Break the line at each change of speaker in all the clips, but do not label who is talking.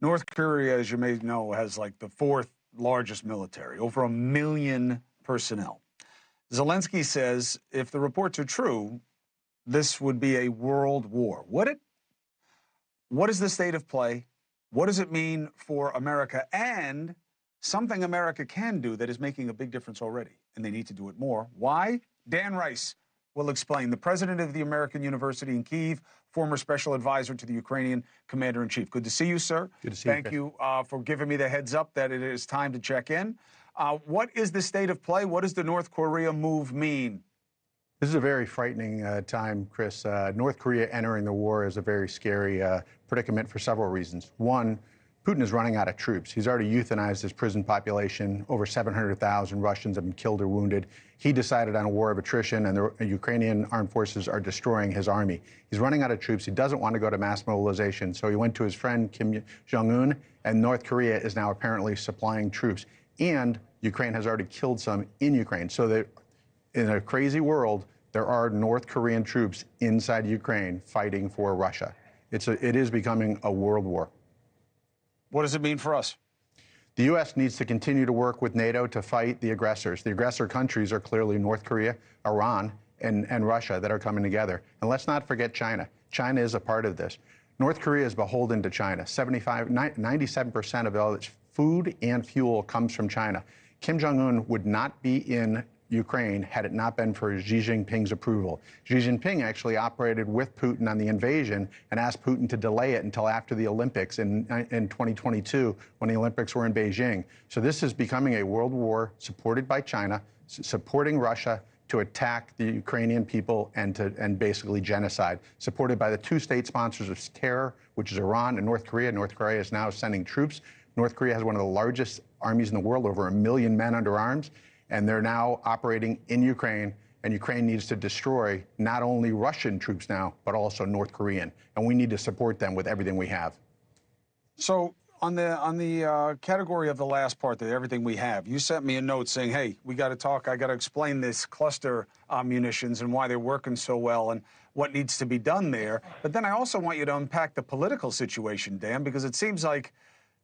North Korea, as you may know, has like the fourth largest military, over 1 million personnel. Zelensky says if the reports are true, this would be a world war. What is the state of play? What does it mean for America? And something America can do that is making a big difference already, and they need to do it more. Why? Dan Rice will explain. The president of the American University in Kyiv, former special advisor to the Ukrainian commander-in-chief. Good to see you, sir.
Good to see you.
Thank you for giving me the heads up that it is time to check in. What is the state of play? What does the North Korea move mean?
This is a very frightening time, Chris. North Korea entering the war is a very scary predicament for several reasons. One, Putin is running out of troops. He's already euthanized his prison population. Over 700,000 Russians have been killed or wounded. He decided on a war of attrition, and the Ukrainian armed forces are destroying his army. He's running out of troops. He doesn't want to go to mass mobilization, so he went to his friend Kim Jong-un, and North Korea is now apparently supplying troops. And Ukraine has already killed some in Ukraine. So that in a crazy world, there are North Korean troops inside Ukraine fighting for Russia. It is becoming a world war.
What does it mean for us?
The U.S. needs to continue to work with NATO to fight the aggressors. The aggressor countries are clearly North Korea, Iran, and Russia that are coming together. And let's not forget China. China is a part of this. North Korea is beholden to China. 97% of all its food and fuel comes from China. Kim Jong-un would not be in Ukraine had it not been for Xi Jinping's approval. Xi Jinping actually operated with Putin on the invasion and asked Putin to delay it until after the Olympics in 2022, when the Olympics were in Beijing. So this is becoming a world war supported by China, supporting Russia to attack the Ukrainian people and basically genocide, supported by the two state sponsors of terror, which is Iran and North Korea. North Korea is now sending troops. North Korea has one of the largest armies in the world, over 1 million men under arms. And they're now operating in Ukraine, and Ukraine needs to destroy not only Russian troops now, but also North Korean. And we need to support them with everything we have.
So on the category of the last part, that everything we have, you sent me a note saying, hey, we got to talk. I got to explain this cluster munitions and why they're working so well and what needs to be done there. But then I also want you to unpack the political situation, Dan, because it seems like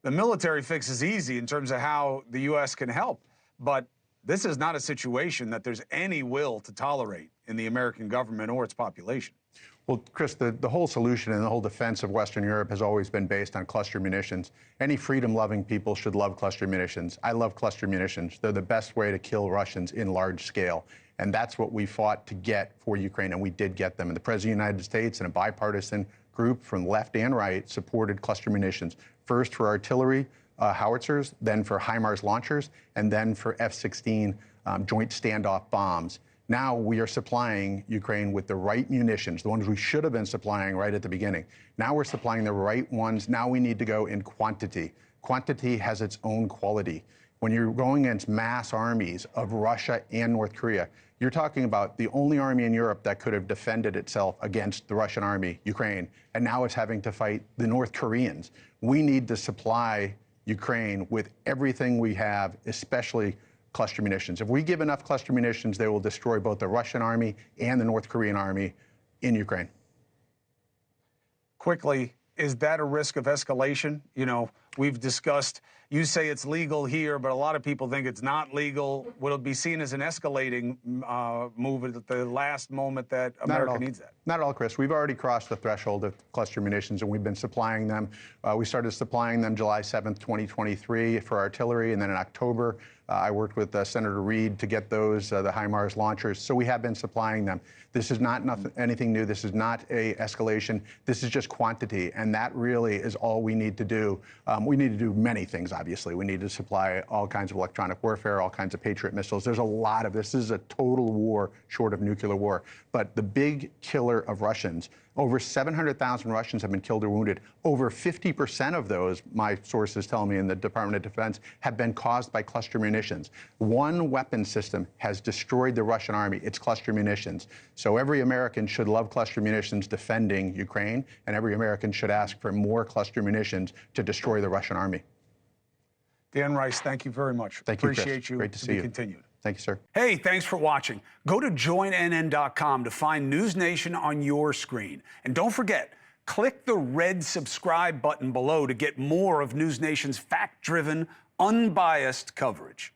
the military fix is easy in terms of how the U.S. can help. But this is not a situation that there's any will to tolerate in the American government or its population.
Well, Chris, the whole solution and the whole defense of Western Europe has always been based on cluster munitions. Any freedom-loving people should love cluster munitions. I love cluster munitions. They're the best way to kill Russians in large scale. And that's what we fought to get for Ukraine, and we did get them. And the President of the United States and a bipartisan group from left and right supported cluster munitions, first for artillery, howitzers, then for HIMARS launchers, and then for F-16 joint standoff bombs. Now we are supplying Ukraine with the right munitions, the ones we should have been supplying right at the beginning. Now we're supplying the right ones. Now we need to go in quantity. Quantity has its own quality. When you're going against mass armies of Russia and North Korea, you're talking about the only army in Europe that could have defended itself against the Russian army, Ukraine, and now it's having to fight the North Koreans. We need to supply Ukraine with everything we have, especially cluster munitions. If we give enough cluster munitions, they will destroy both the Russian army and the North Korean army in Ukraine.
Quickly, is that a risk of escalation? You know, we've discussed, you say it's legal here, but a lot of people think it's not legal. Will it be seen as an escalating move at the last moment that America needs that?
Not at all, Chris. We've already crossed the threshold of cluster munitions, and we've been supplying them. We started supplying them July 7th, 2023 for artillery, and then in October, I worked with Senator Reid to get those, the HIMARS launchers. So we have been supplying them. This is not anything new. This is not a escalation. This is just quantity, and that really is all we need to do. We need to do many things, obviously. We need to supply all kinds of electronic warfare, all kinds of Patriot missiles. There's a lot of this. This is a total war short of nuclear war. But the big killer of Russians, over 700,000 Russians have been killed or wounded. Over 50% of those, my sources tell me in the Department of Defense, have been caused by cluster munitions. One weapon system has destroyed the Russian army. It's cluster munitions. So every American should love cluster munitions defending Ukraine, and every American should ask for more cluster munitions to destroy the Russian army.
Dan Rice, thank you very much.
Thank you, Chris.
Appreciate you.
Great to see you.
Continued.
Thank you, sir.
Hey, thanks for watching. Go to joinnn.com to find NewsNation on your screen. And don't forget, Click the red subscribe button below to get more of NewsNation's fact-driven, unbiased coverage.